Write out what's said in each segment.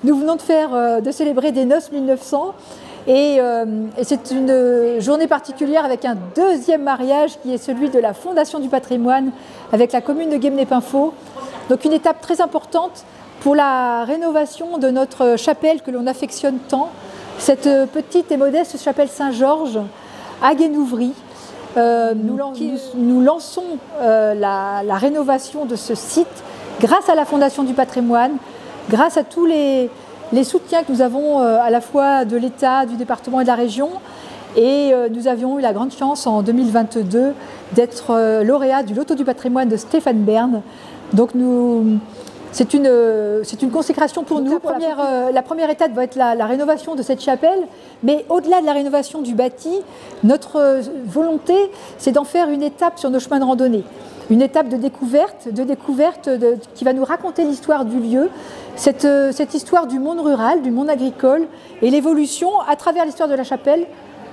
Nous venons de célébrer des noces 1900 et c'est une journée particulière avec un deuxième mariage qui est celui de la Fondation du patrimoine avec la commune de Guémené-Paimpfaux. Donc une étape très importante pour la rénovation de notre chapelle que l'on affectionne tant, cette petite et modeste chapelle Saint-Georges à Guénouvry. Nous lançons la rénovation de ce site grâce à la Fondation du patrimoine, grâce à tous les soutiens que nous avons à la fois de l'État, du département et de la région. Et nous avions eu la grande chance en 2022 d'être lauréat du Loto du patrimoine de Stéphane Bern. Donc c'est une consécration pour nous. La première étape va être la rénovation de cette chapelle, mais au-delà de la rénovation du bâti, notre volonté, c'est d'en faire une étape sur nos chemins de randonnée. Une étape de découverte qui va nous raconter l'histoire du lieu, cette histoire du monde rural, du monde agricole et l'évolution à travers l'histoire de la chapelle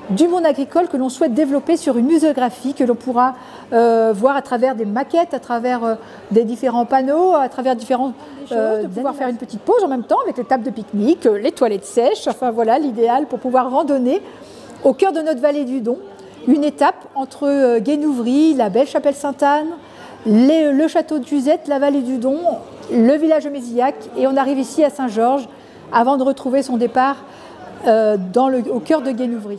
du monde agricole que l'on souhaite développer sur une muséographie que l'on pourra voir à travers des maquettes, à travers des différents panneaux, à travers différentes choses, de pouvoir faire une petite pause en même temps avec les tables de pique-nique, les toilettes sèches, enfin voilà l'idéal pour pouvoir randonner au cœur de notre vallée du Don. Une étape entre Guénouvry, la belle chapelle Sainte-Anne, le château de Juzette, la vallée du Don, le village de Mézillac, et on arrive ici à Saint-Georges avant de retrouver son départ au cœur de Guénouvry.